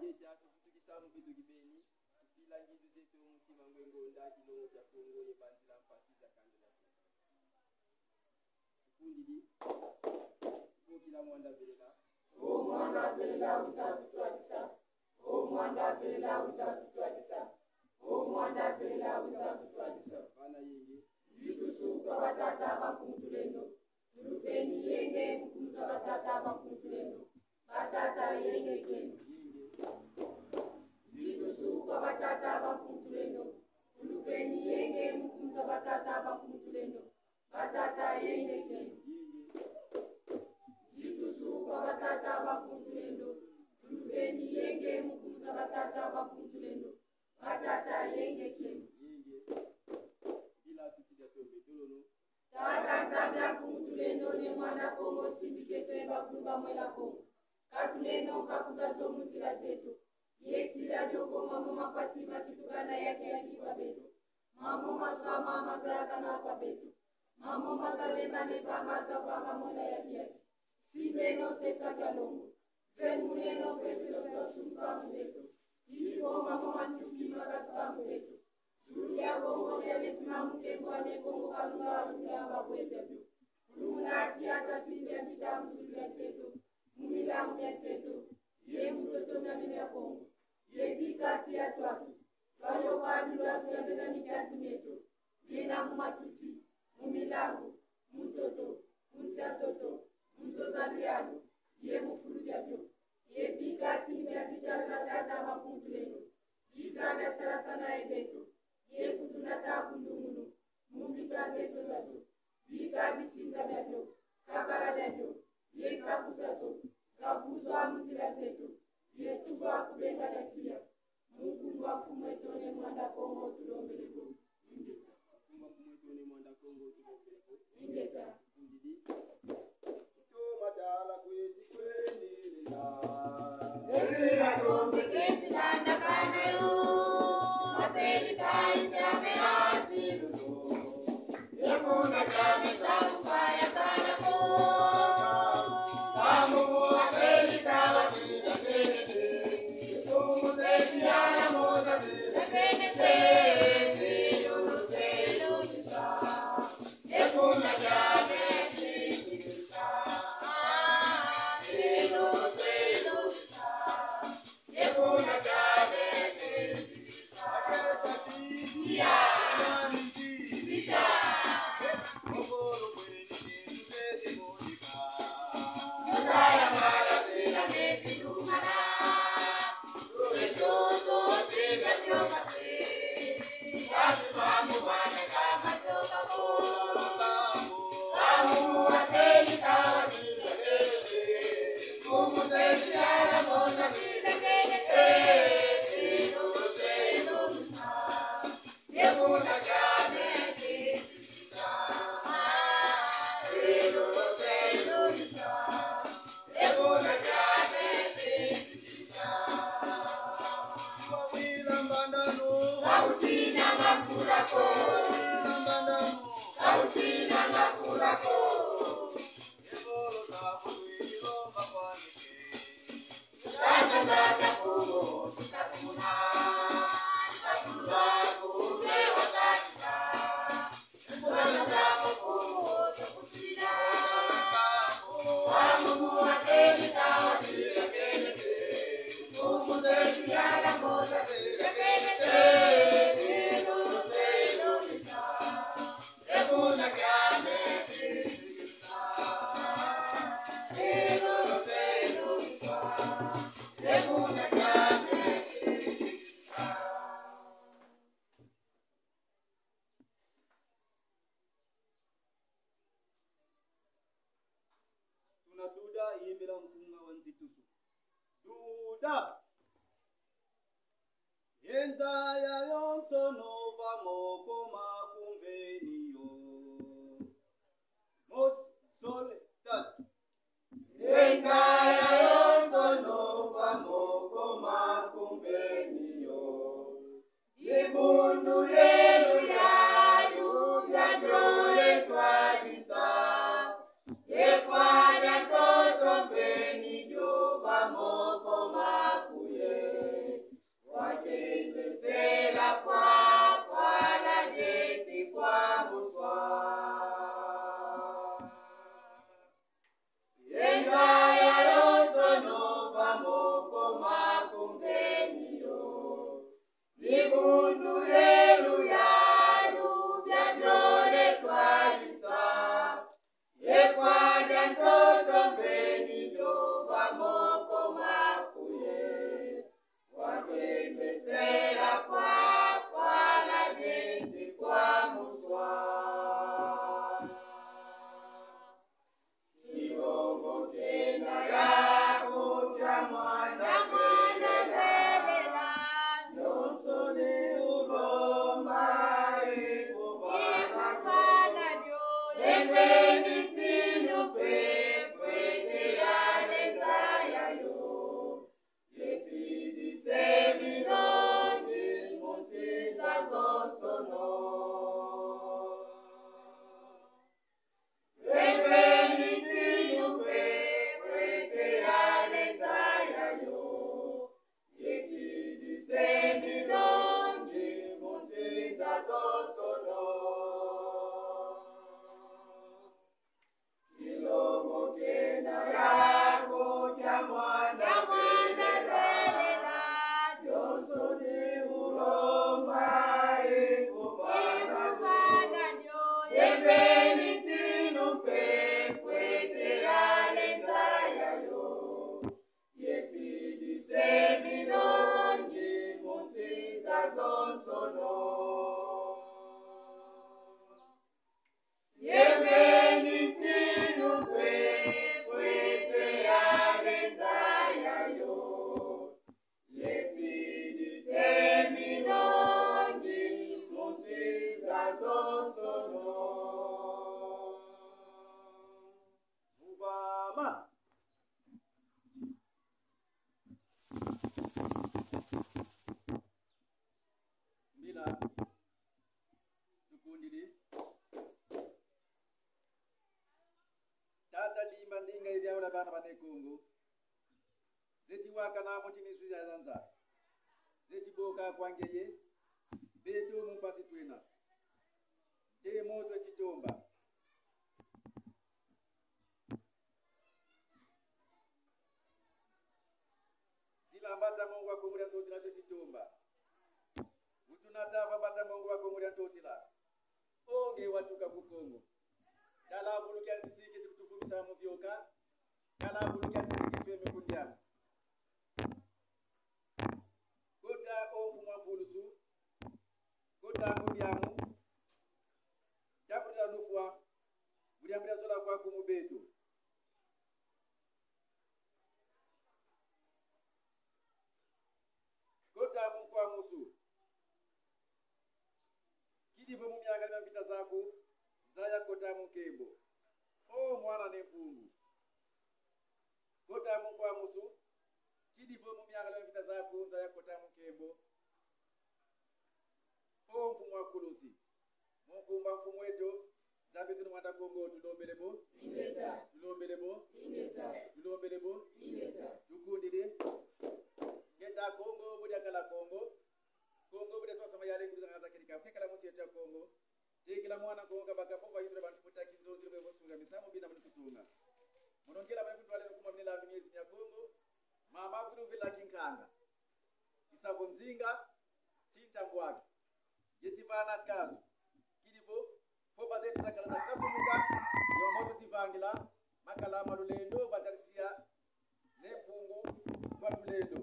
Indeta tukisamu kitu kibeni bila ngidu zetu mtima ngwengo ndaki no ya Kongo ye banzila mpasiza kandela kundi di kila mwanda velela o mwanda velela usatu twatisa o mwanda velela usatu twatisa o mwanda velela usatu twatisa bana yenge zitu suka batata bakumtulendo tulufeni yenge mkumza batata bakumtulendo batata yenge kendo zitu suka batata bakumtulendo tulufeni yenge mkumza batata bakumtulendo batata yenge kendo zitu suka batata bakumtulendo tulufeni yenge mkumza batata bakumtulendo batata yenge kendo bila tutida tobe dolono tata nzabla kumtulendo ne mwana Kongo simbiketo ebakuluba mwela Kongo katuleno kakuzazo muzila zetu yesi radio voma mama pasima kitukana yake yakiwa betu mamo maswa mama zakana kwa betu mamo makaleba ne fanga tafanga mwela yake sibeno sesa kalongo venuleno petro zosunka betu ilifo mamo mantuki makatuka betu Zulia bongo yalesima mkembwane Kongo kalunga walula babwebya byo Lumulati atasimbia vitamu zulia setu Mumila mya setu Ye mtoto mya mimea Kongo Ye bikati ya tuaki Wayo kabila zula bena mikati metu Yena mumatuti Mumilangu Mtoto Mtia toto Mzoza lialu Ye mufuru bya byo Ye bikasi mya vitamu na tata makuntuleno Giza mya sarasana ebeto Ye kutunata kundumunu Mumvita zetu zazo Vika bisinza byabyo Kakala byabyo Ye kakuzazo Zavuzwa muzila zetu Ye tuva kubenga datia Mungu wafumu etone mwanda Kongo tulombeleko Indeta Mungu wafumu etone mwanda Kongo tulombeleko Indeta Indidi Ito madala kwezi kwenye Neza Kongo kesi landa kanayo Mapeli kaisi ameasi Yemuna kame sakupaya kanako Kamu wapeli kawa kina kenete Yukumu zeti ya moza zina kenete Zilu zelu zita Yemuna kame zikita Zilu zelu zita Yemuna kame zikita Yeah Zita Saya mala bila neti lumana Tule tutu tiga tioka te Kasi mamu wana kama tioka po Kamu wateli kawa bila kete Kumu teli ala moza bila kete Silu telu misa Yemuna kame tisa Silu telu misa Yemuna kame tisa Wawila mbandano Kautina ngakurako Kautina ngakurako Yebolo tabu wilo mapanike Kata kata kubo tutakuna Takula kube watakita Yebolo tabu kubo tukutina Kamu wateli kawa tila kenete Kumu zeti yala moza tila kenete Silu zelu misa Yemuna kame tisa Silu zelu misa Yemuna kame tisa Tuna duda yembela mkunga wanzitusu Duda Yenza ya yonsono vamoko makumveniyo Mos sole tatu Yenza ya yonsono vamoko makumveniyo Ibundu yelu yalu Yadole twalisa Yefanya toto veni joba moko makuye Ibundu yelu yalu byadole twalisa. Yefanya ntoto mbeni jova moko makuye. Wakembesera fwa na jenti kwa muswa. Ilongo kena yako kya mwana velela. Yonsone uloma ikuvana jo. Yembe mitinu pe fwete ya leza ya yo. Yefidi seminoni mutiza zonsono. Yembe mitinu pe fwete ya leza ya yo. Yefidi seminoni mutiza zonsono. Ilongo kena yako kya mwana velela. Yonsone uloma ikuvana jo. Yembe mitinu pe fwete ya leza ya yo. Yefidi seminoni mutiza zonsono. Yembe mitinu pe fwete ya leza ya yo. Yefidi seminoni mutiza zonsono. Muvama. Mbila tukundili tata dimba ndinga ilyaula bana bane Kongo. Zeti waka na mutimizi ya zanza. Zeti boka kwangeye. Beto mumpasi twena. Te moto chitomba. Zila mbata Mungu wa Kongo ya totila chitomba. Utunatava mbata Mungu wa Kongo ya totila. Onge watuka ku Kongo. Kala bulukia nsisiki tukutufumisa muvyoka. Kala bulukia nsisiki sweme kundiamu. Kota ofu mwapulusu. Kota kundiamu. Jabrila nufwa. Buliambira zola kwa kumubetu. Kota mkwa musu. Kidivo mumianga na mpita zaku. Zaya kota mukembo. O mwana nempungu. Kota mkwa musu. Kidivo mumianga na mpita zaku. Zaya kota mukembo. O mfumu wa kulusi. Munkumba mfumu wetu. Zambi tunu mwanda Kongo tulombelebo. Imeta. Tulombelebo. Imeta. Tulombelebo. Imeta. Tukundide. Ngeta Kongo budia kala Kongo. Kongo budia tosa mayale nguza ngaza kirika. Kekala muti yetu ya Kongo. Kila mwana Kongo baka popa yudre bantu mutaki nzozi rebe vosunga misamu bina mnikusunga. Monongela bani kutwale mkuma mnila miezi ya Kongo. Mama vulu vila kinkanga. Isavo nzinga. Tinta ngwagi. Yetivana kazu. Kidivo. Popa zeti zakala za kasumuka. Yomoto tivangila. Makala malulendo. Vatarisia. Nempungu. Watulendo.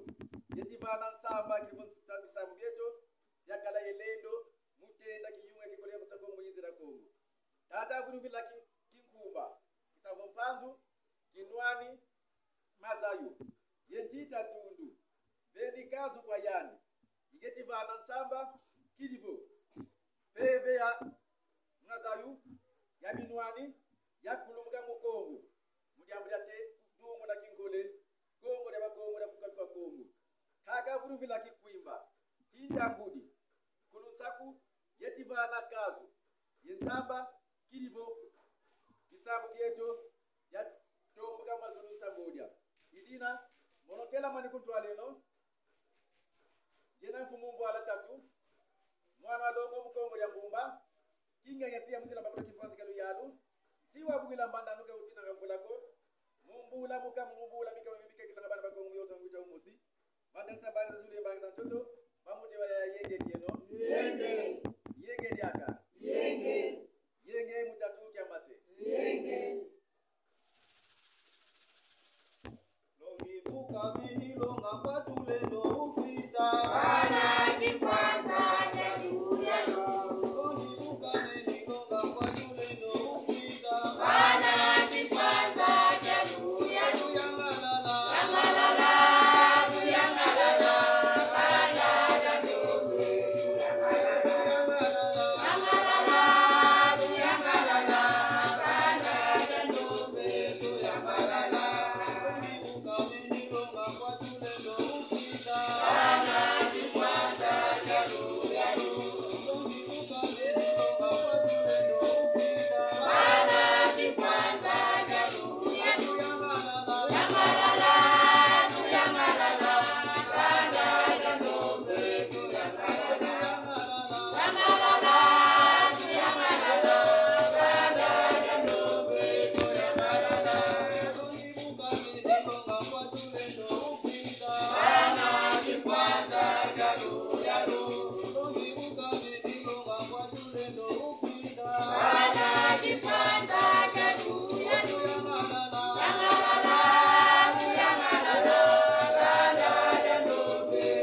Yetivana nsamba. Kidivo nsamu bieto. Yakala yelendo. Mutenda kiyunga kikolia kutako mwenye la Kongo. Tata vulu vila kinkumba. Kisavo mpanzu. Kinwani. Mazayu. Yentita tundu. Veni kazu kwa yani. Yetivana nsamba. Kidivo. Peve ya Mazayu. Ya minwani. Ya kulumuka mukongo. Mudiambria te. Dungu na kinkole. Kongo deba Kongo na fuka kwa Kongo. Kaka vulu vila kikwimba. Tinta mbudi. Kulunsaku. Yetivana kazu. Yensamba. Kidivo. Kisambu yeto. Ya tombuka mazulu sambodia. Idina. Monotela manikuntwale no. Jena mfumumbu ala tatu. Mwana longo mkongo ya mbumba. Kinga yatia mzila mabula kifanzi kalu yalu. Siwa bugila mbanda nuka utina ngambulako. Mumbula muka mika kilanga bana bakongo yoto ngwita umusi. Madansa bana zule mbanga zantoto. Mamuti wa ya yenge dieno. Yenge. Yenge diaka. Yenge. Yenge mutatu kiamase. Yenge. Longi bukamini longa patule no ufita. Bana kifanta jaluya no. Longi bukamini longa patule no ufita. Bana kifanta jaluya no. Yangalala. Yangalala, yangalala, bana jaluya. Yangalala, yangalala, bana jaluya. Yangalala. Bukamini longa patule no ufita. Bana kifanta jaluya no. Longi bukamini longa patule no ufita. Bana kifanta jaluya no. Yangalala. Yangalala, yangalala, bana jaluya. Yangalala, yangalala, bana jaluya. Yangalala. Bana kifanta jaluya no. Bana kifanta jaluya no. Yangalala, yangalala, bana jaluya.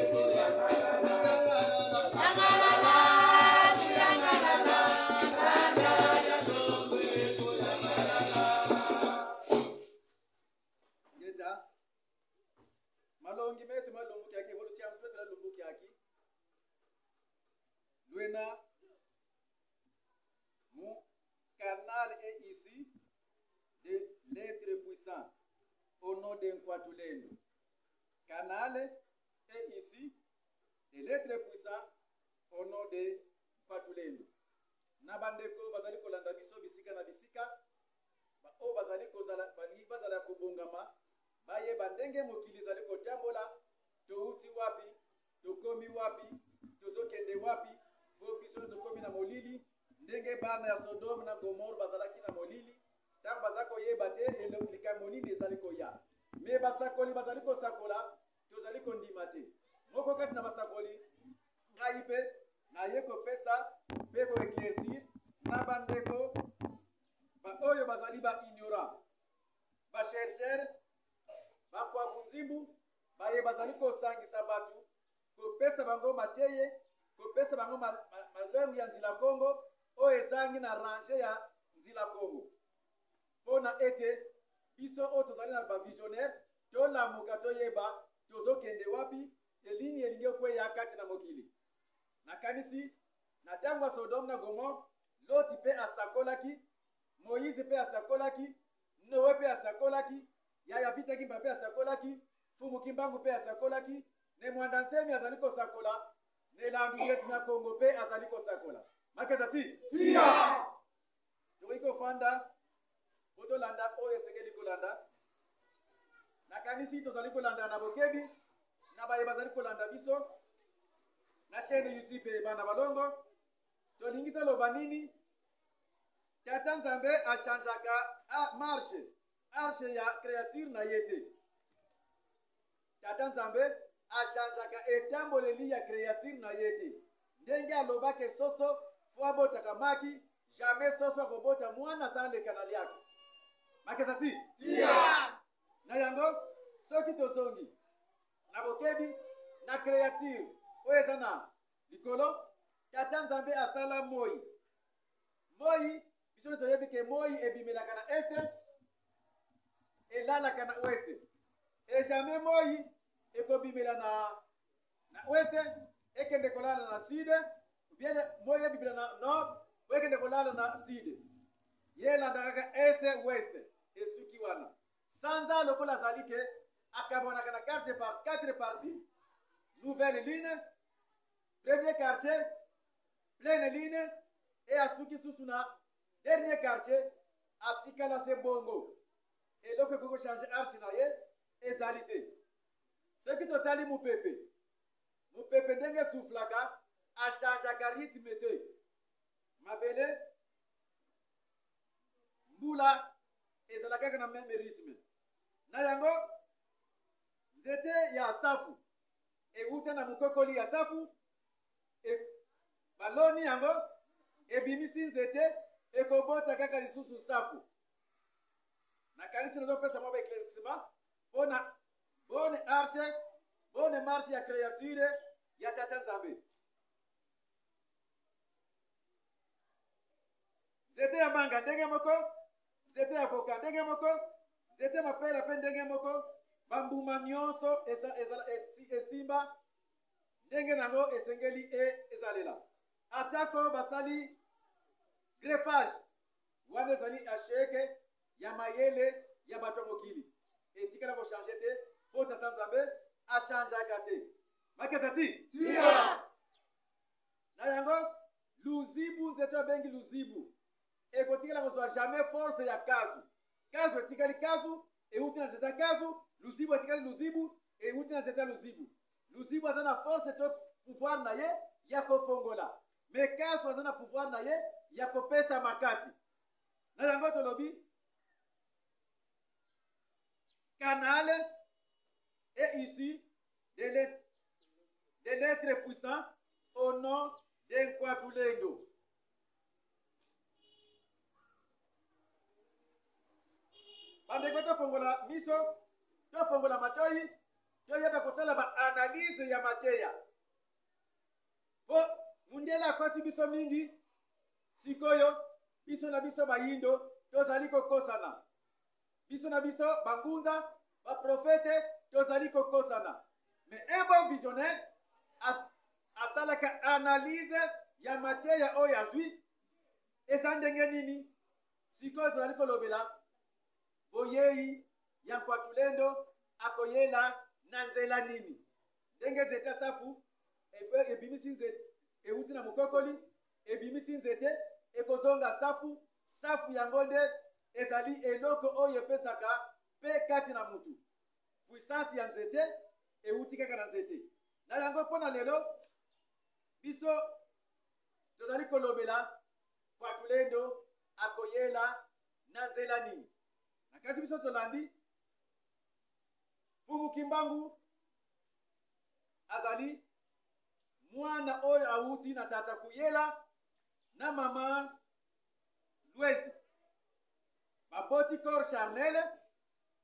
Yangalala, yangalala, bana Ngenda malongi metu malumbuki yake volusi ya mswetu la lumbuki yake Luena mon canal est ici de l'être puissant au nom de Nkwatulendo. Canal est ici de l'être puissant au nom de Nkwatulendo. Nabandeko bazali kolanda biso bisika na bisika ba o bazali kozala bali bazala kobongama baye bandenge mokili zali kotambola touti wapi tokomi wapi tozokende wapi po biso tokomi na molili ndenge bana ya Sodome na Gomor bazalaki na molili tango bazako yeba te likambo nini ezali koya me basakoli bazali kosakola tozali kondima te moko kati na basakoli ngai pe naye kopesa mpe koeclaircir na bandeko oyo bazali ba ignorant ba chercheur ba kwa bunzimbu baye bazali kosangisa batu kopesa bango mateye kopesa bango malemu ya nzila Kongo oyo ezangi na range ya nzila Kongo pona ete biso oyo tozali na ba visionnaire tolamuka toyeba tozokende wapi elini elingi okweya kati na mokili nakanisi na ntango ya Sodome na Gomor Loti pe asakolaki Moïse pe asakolaki Noé pe asakolaki Yaya Vita Kimba pe asakolaki Fumu Kimbangu pe asakolaki ne mwanda nsemi azali kosakola ne landu yetu na Kongo pe azali kosakola makeza ti tia. Toiko fanda Oto landa oyo esengeli kolanda nakanisi tozali kolanda na bokebi na baye bazali kolanda biso na chaîne YouTube bana balongo tolingi toloba nini Tata Nzambe achangeaka marche ya créature na yete. Tata Nzambe achangeaka etamboleli ya créature na yete. Ndenge alobake soso fwa botaka maki jamais soso akobota mwana sans le kanali yake. Makeza ti? Tia. Na yango soki tozongi na bokebi na créature oyo eza na likolo Tata Nzambe asala moi. Moi biso toyebi ke moi ebimelaka na este elalaka na oueste et jamais moi ekobimela na oueste ekende kolala na sud ou bien moi ebimela na nord ou ekende kolala na sud yelandaka este oueste esuki wana sanza lokola azali ke akabwanaka na quatre parties nouvelle ligne premier quartier pleine ligne et asuki susu na dernier quartier atikala se bongo et donc koko changer arche na ye ezali te soki totali mupepe ndenge suflaka achangeaka rythme te mabele mbula ezalaka kaka na meme rythme na yango nzete ya safu euta na mukokoli ya safu baloni yango ebimisi nzete ekobota kaka lisusu safu. Nakanisi nazopesa mwa baeclaircissement mpona bonne marche ya créature ya Tata Nzambe. Nzete ya manga ndenge moko, nzete ya avocat ndenge moko, nzete ya mapela mpe ndenge moko, bambuma nyonso esimba ndenge nango esengeli ezalela. Atako basali greffage wana ezali asheke ya mayele ya bato mokili etikala kochange te mpo Tata Nzambe achangeaka te. Makeza ti na yango luzibu nzete obengi luzibu ekotikala kozwa jamais force ya kazu. Kazu etikali kazu euti na nzete ya kazu, luzibu etikali luzibu euti na nzete ya luzibu. Luzibu aza na force to pouvoir na ye ya kofongola, me kazu aza na pouvoir na ye ya kopesa makasi. Na yango tolobi canal est ici de l'être puissant au nom d'Enkwatulendo. Bandeko tofongola miso, tofongola matoi, toyeba kosala ba analyse ya mateya. Po mundela akosi biso mingi, sikoyo biso na biso bayindo tozali kokosana. Biso na biso bangunza baprofete tozali kokosana. Mais un bon visionnaire asalaka analyse ya mateya oyo azwi eza ndenge nini. Sikoyo tozali kolobela boyei ya Nkwatulendo akoyela na nzela nini. Ndenge nzete safu ebimisi nzete euti na mukokoli, ebimisi nzete ekozonga safu. Safu yango nde ezali eloko oyo epesaka mpe kati na mutu puissance ya nzete euti kaka na nzete. Na yango mpona lelo biso tozali kolobela Nkwatulendo akoyela na nzela nini. Na kasi biso tolandi Fumu Kimbangu azali mwana oyo auti na tata kuyela na mama Louise. Baboti corps charnel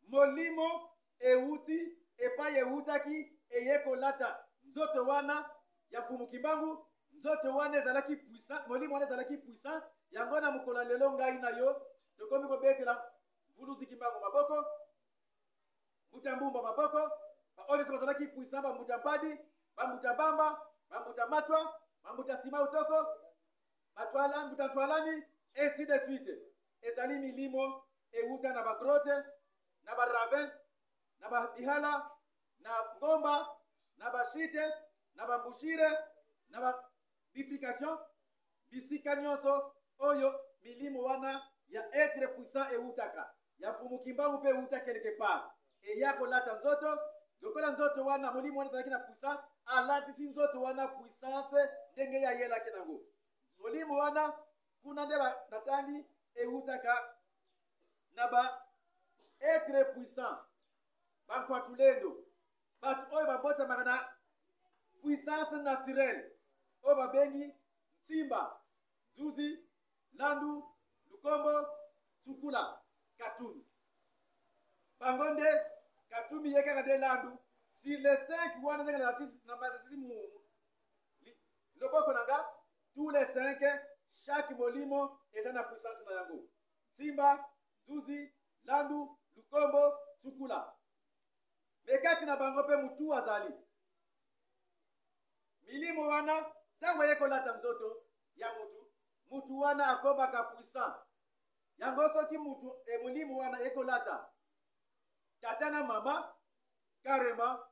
molimo euti epai eutaki eyekolata nzoto wana ya Fumu Kimbangu. Nzoto wana ezalaki puissant, molimo wana ezalaki puissant. Yango na mokolo lelo ngai na yo tokomi kobetela Vuluzi Kimbangu maboko, Mbuta Mbumba maboko, baoyo bazalaki puissant, bambuta mpadi, bambuta bamba, bambuta matwa, bambuta sima utoko, batwala mbuta twalani, ainsi de suite. Ezali milimo euta na bagrote, na baravin, na babihala, na ngomba, na bashite, na bambushire, na bifrication, bisika nyonso oyo milimo wana ya être puissant eutaka. Ya Fumu Kimbangu pe euta quelque part. E ya kolata nzoto, lokola nzoto wana molimo wana ezalaki na puissant, alatisi nzoto wana puissance ndenge ya yela kenango. Molimo wana kuna nde batangi eutaka na ba être puissant. Bankwatulendo bato oyo babotamaka na puissance naturelle oyo babengi Nsimba, Zuzi, Landu, Lukombo, Tsukula, Katumi. Bango nde Katumi yekaka nde Landu. Sur les 5 wana ndenge na matisi loboko nanga, tous les 5 chaque molimo eza na puissance na yango. Nsimba, Zuzi, Landu, Lukombo, Tsukula. Mekati na bango pe mutu azali. Milimo wana tango yekolata nzoto ya mutu wana akobaka puissant. Yango soki mutu molimo wana yekolata tata na mama karema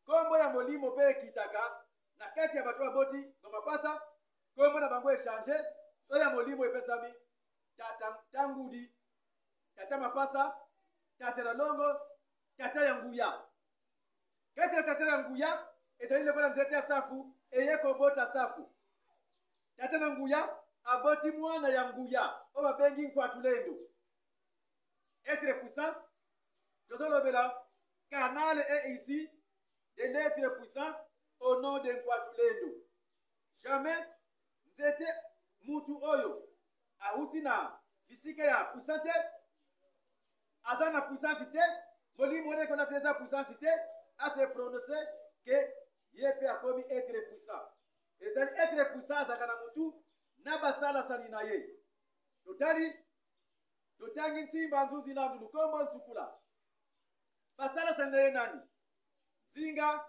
kombo ya molimo pe ekitaka na kati ya bato baboti bamapasa kombo na bango echange oyo ya molimo epesami tata tangudi, tata mapasa, tata na longo, tata ya nguya. Kati ya tata ya nguya ezali lokola nzete ya safu eyekobota safu. Tata na nguya aboti mwana ya nguya oyo babengi Nkwatulendo. Être puissant, tozolobela canal est ici de l'être puissant au nom de Nkwatulendo. jamais nzete mutu oyo auti na bisika ya puissance aza na puissance te molimo ne kona teza puissance te a se prononcer que ye pe akomi être puissant ezali être puissant azaka na mutu na basala sali na ye totangi nsimba nzuzi nandu lukombo nsukula basala sali na ye nani zinga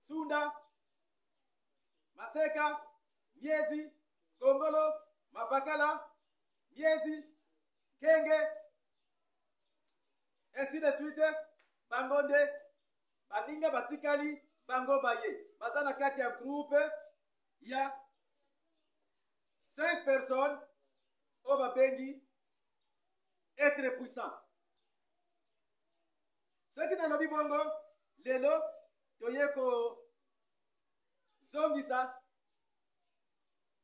sunda maseka miezi kongolo mavakala miezi kenge ainsi de suite bangonde baninga batikali bango baye baza na kati ya groupe ya 5 personnes oyo babengi être puissant soki nalobi bongo lelo toye kozongisa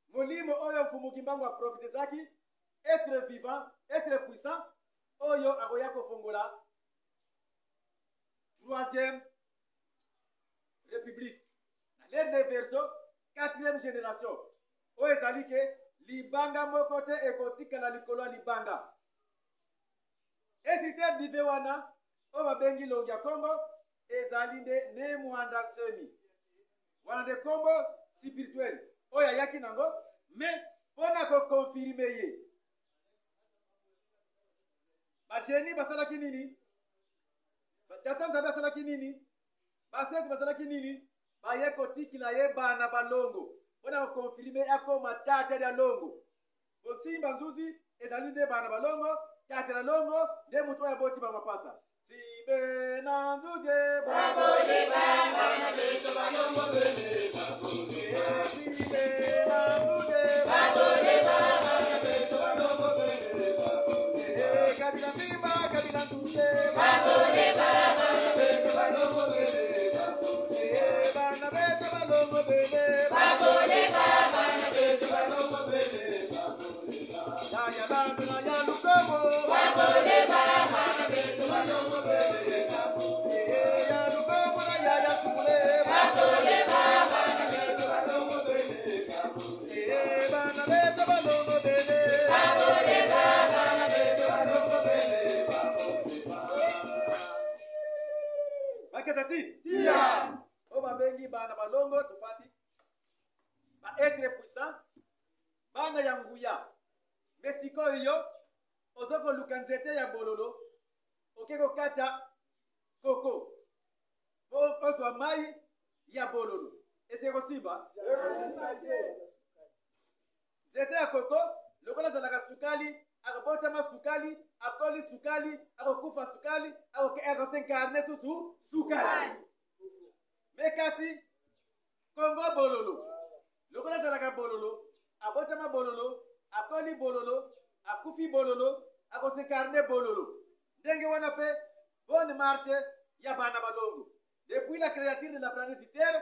molimo oyo mfumuki mbango aprofitezaki être vivant être puissant oyo akoya kofongola 3e république na l'ère des verso 4e génération oyo ezali ke libanga moko te ekotikala likolo ya libanga ecritere dive wana oyo babengi longi ya kongo ezali nde ne mwanda nsemi wana nde kombo spirituel oyo ayaki nango me mpona kokonfirme ye basheni basalaki nini tata nzambe asalaki nini basetu basalaki nini baye kotikila ye bana balongo mpona kokonfirme akoma tate ya longo kosimba nzuzi ezali nde bana balongo tate na longo nde moto oyo aboti bamapasa simbe na nzuzi Babole baba na beto balongo bene simbe na nzuzi Babole baba na beto balongo bene kabila mimba kabila nzuzi Babole baba na beto balongo bene bana beto balongo bene Babole baba na beto balongo bene ya landu na ya lukomo Babole baba na beto balongo bene ya lukomo na ya sule Babole baba na beto balongo bene bana beto balongo bene Babole baba na beto balongo bene baketati Tia o babengi bana balongo tofandi ba être puissant bana ya nguya me sikoyo ozokoluka nzete ya bololo oke kokata koko ozwa mai ya bololo ese kosimba nzete ya koko lokola azalaka sukali akobotama sukali akoli sukali akokufa sukali akosenkarne susu sukali me kasi kongo bololo lokola azalaka bololo abotama bololo akoli bololo akufi bololo akosenkarne bololo ndenge wana pe bonne marche ya bana balongo depuis la créature de la planète terre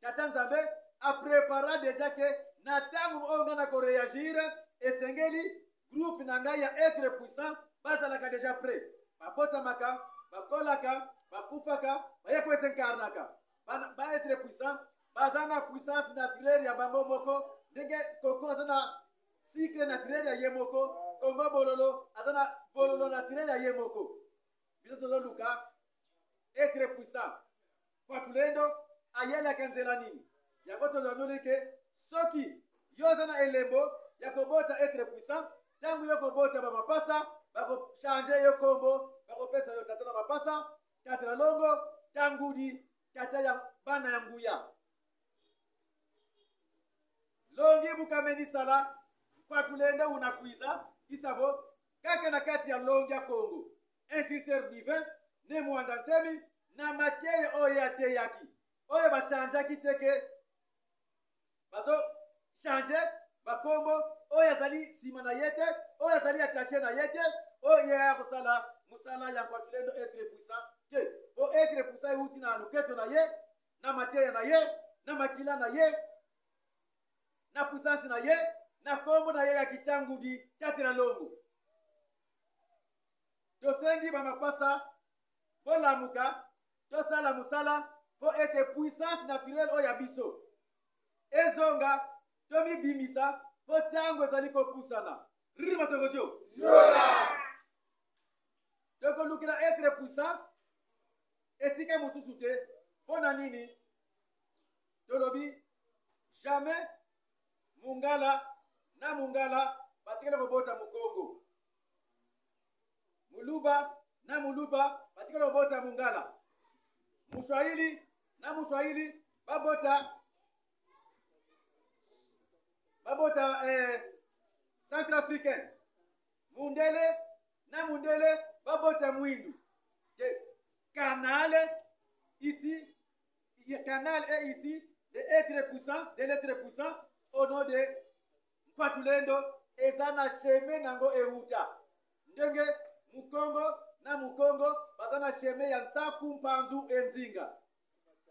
tata nzambe aprépara déjà que na ntango oyo nga na koréagir esengeli groupe na ngai ya être puissant bazalaka déjà prêt babotamaka bakolaka bakufaka baye koesenkarnaka baêtre puissant baza na puissance naturelle ya bango moko ndenge koko aza na cycle naturel ya ye moko kongo bololo aza na bololo naturel ya ye moko biso tozoluka être puissant kwa tulendo ayelaka nzela nini yango tozanoli ke soki yo aza na elembo ya kobota être puissant ntango yo kobota bamapasa bakochange yo kombo bakopesa yo tata na mapasa tata na longo tangudi tata ya bana ya nguya longi bukameni sala kwa tulendo unakwiza isavo kaka na kati ya longi ya Kongo instructeur divin ne mwanda nsemi na mateya oyo ateyaki oyo bashanjaki teke bazo change bakombo oyo azali nsima na ye te oyo azali attaché na ye te oyo ya kosala mosala ya kwa tulendo être puissant te po être puissant euti na loketo na ye na mateya na ye na makila na ye na puissance na ye na kombo na ye ya kitangudi tate na longo tosengi bamapasa bolamuka tosala mosala po ete puissance naturelle oyo ya biso ezonga Tomi bimisa, potango ezali kopusana. Rima tokosio. Toko lukila être puissant. Esika mususu te. Pona nini? Tolobi. Jamais. Mungala. Na mungala. Batikele kobota mukongo. Muluba. Na muluba. Batikele kobota mungala. Muswahili. Na muswahili. Babota Centrafricain. Mundele na mundele babota mwindu. Canal ici, canal est ici de être puissant, de l'être puissant au nom de Kwatulendo ezana sheme nango euta. Ndenge mukongo na mukongo bazana sheme ya Nsaku Mpanzu Enzinga.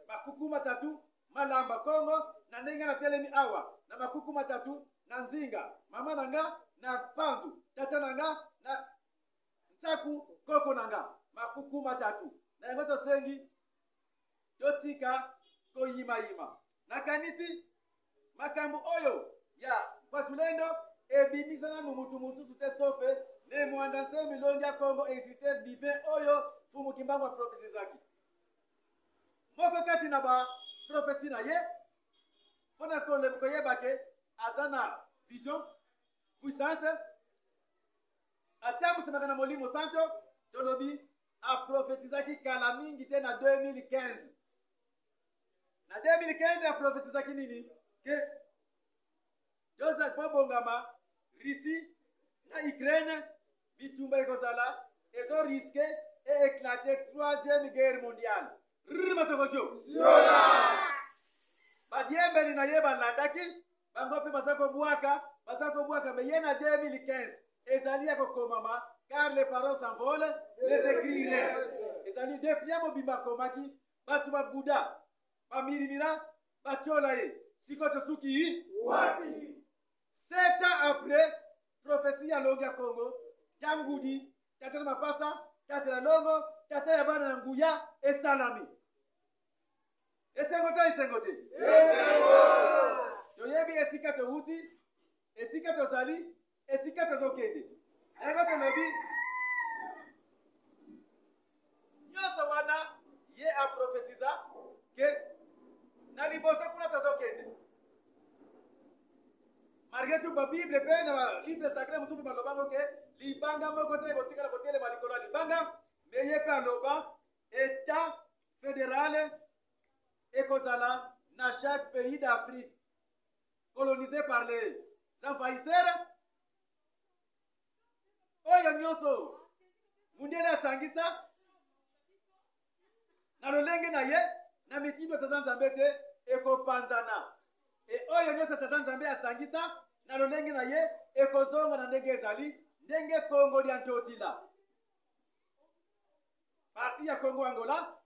Makuku matatu malamba Kongo na ndenge na telemi awa na makuku matatu na Nzinga mama nanga na Panzu tata nanga na Nsaku koko nanga makuku matatu na yango tosengi totika koyima na kanisi makambo oyo ya Kwatulendo ebimisana numutu mususu te sofe ne mwanda nse milongi ya Kongo exilitaire divin oyo fumu kimbango profetizaki moko kati na ba prophecy na ye pona koyeba ke azana vision puissance atamu semaka na molimo santo tolobi a prophétisaki kala mingi te na 2015 na 2015 a prophétisaki nini ke Joseph Bobongama Russie na Ukraine bitumba ekozala ezo risqué et éclater 3e guerre mondiale. Rimatokosio. Badiembeli na yeba landaki bangope basako buaka mais yena 2015 ezali ya kokomama car les paroles s'envolent les écrits restent. Ezali depuis ya mobimba komaki batu ba Buddha ba mirimira ba cholaye sikoto suki wapi 7 ans après prophétie ya longa Congo Jangudi tata mapasa tata la longo tata ya bana na nguya esalami esengote toyebi esika to huti esika to zali esika to zokende ego to lobi nyoso wana ye a prophetiza ke na liboso kuna to zokende malgré tout ba Bible pe na livre sacré musubi balobango ke libanga moko te botika la kotele malikolo libanga meye pe aloba état fédéral ekozala na chaque pays d'Afrique colonisé par les envahisseurs oyo nyonso mundele asangisa na lolenge na ye na mitindo tata nzambe te ekopanzana e oyo nyonso tata nzambe asangisa na lolenge na ye ekozonga na ndenge ezali ndenge Congo lya ntotila parti ya Congo Angola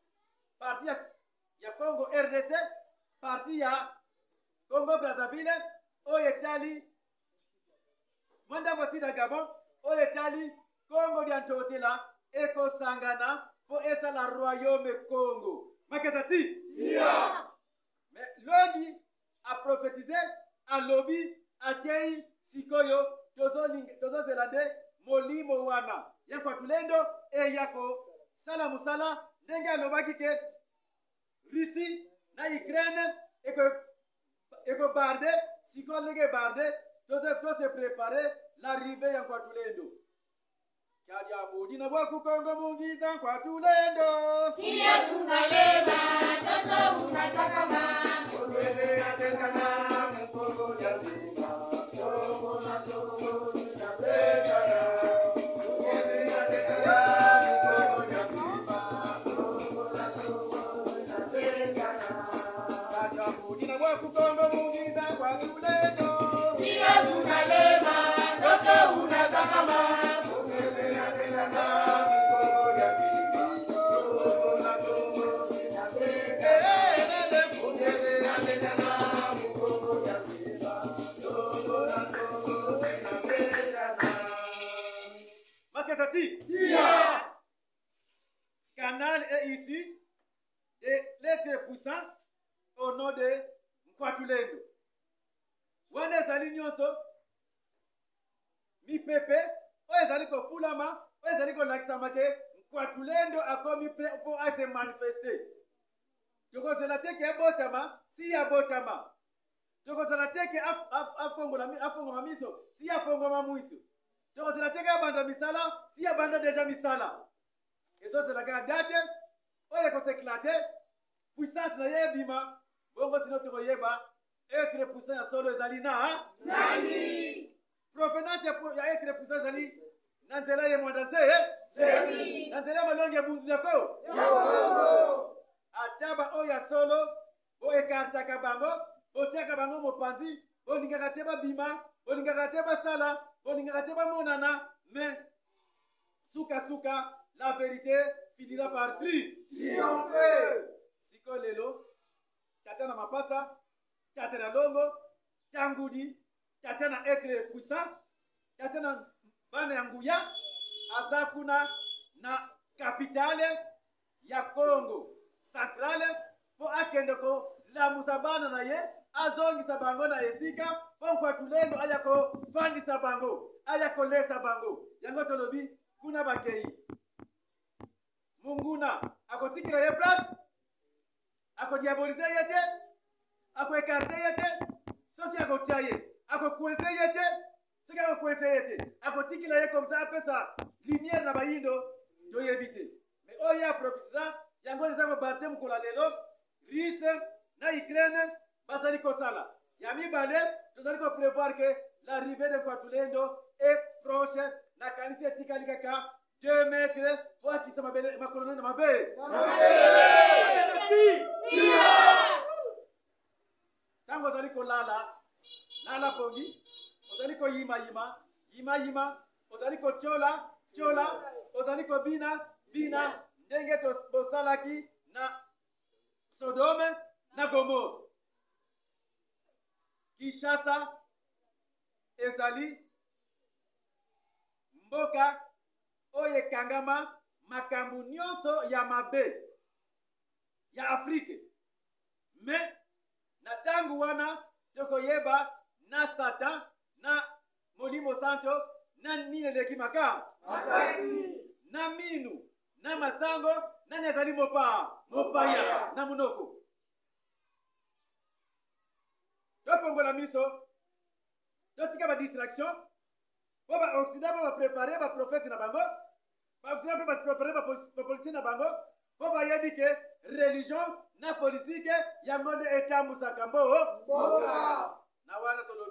parti ya Congo RDC parti ya Congo Brazzaville oyo etali mwanda mwasida Gabon oyo etali Congo lya ntotila ekosangana po esala royaume Congo maketati mais lundi a prophétisé a lobby a tei sikoyo tozo zelande molimo wana ya Kwatulendo e yako sala musala ndenge alobaki ke Russie na Ukraine eko barde siko lege barde tozo se préparer l'arrivée ya Kwatulendo kadi amudi na boku Kongo mungiza Kwatulendo Siya tunaleba toto unatakama Kwatulende atekana mkongo ya zima Kongo na Kongo na tekana Kwatulende atekana mkongo ya zima Kongo na Kongo na tekana kadi amudi na boku Kongo mungiza Kwatulendo Siya tunaleba toto unatakama Canal est ici de l'être puissant au nom de Kwatulendo. wana ezali nyonso mipepe oyo ezali kofulama oyo ezali kolakisama ke Nkwatulendo akomi pre mpo ase manifeste. Tokozela te ke abotama si abotama. Tokozela te ke afongoma miso si afongoma mwiso. Tokozela te ke abanda misala si abanda deja misala. Ezozelaka date oyo ekoseklate puissance na ye ebima bongo sino tokoyeba etre puissance ya solo ezali na Nani? provenance ya etre puissance ezali na nzela ye mwanda nse Seri. na nzela malongi ya bundu yako Yakongo. ataba oyo ya solo boekartaka bango botiaka bango mopanzi bolingaka te babima bolingaka te basala bolingaka te bamonana mais suka la vérité finira par triompher. Siko lelo tata na mapasa tata na longo tangudi tata na etre puissant tata na bana ya nguya aza kuna na kapitale ya Congo centrale po akende ko lamusa bana na ye azongisa bango na esika po Nkwatulendo aya ko fandisa bango aya ko lesa bango yango tolobi kuna bakei munguna akotikila ye place akodiabolize ye te akoekarte ye te soki akotia ye akokwese ye te soki akokwese ye te akotikila ye comme ça apesa lumière na bayindo toyebi te mais oyo aprofitisa yango eza mobarte mokolo lelo Russie na Ukraine bazali kosala ya mibale tozali koprévoir que l'arrivée de Nkwatulendo est proche na kanisa etikali kaka 2 mètres po akisa makolo na mabe tango ozali kolala lala pongi ozali koyima ozali kochola ozali kobina ndenge bosalaki na Sodome na Gomora. Kinshasa ezali mboka oyo ekangama makambo nyonso ya mabe ya Afrique. Mais na tangu wana tokoyeba na Satan na Molimo Santo na nini eleki makasi na minu na masango nani azali mopaya na munoko. Tofongola miso totika ba distraction po ba Occident ba préparer ba prophète na bango ba Occident ba préparer ba politique na bango po ba yebi ke religion na politique yango nde etambusa kambo na wana tolo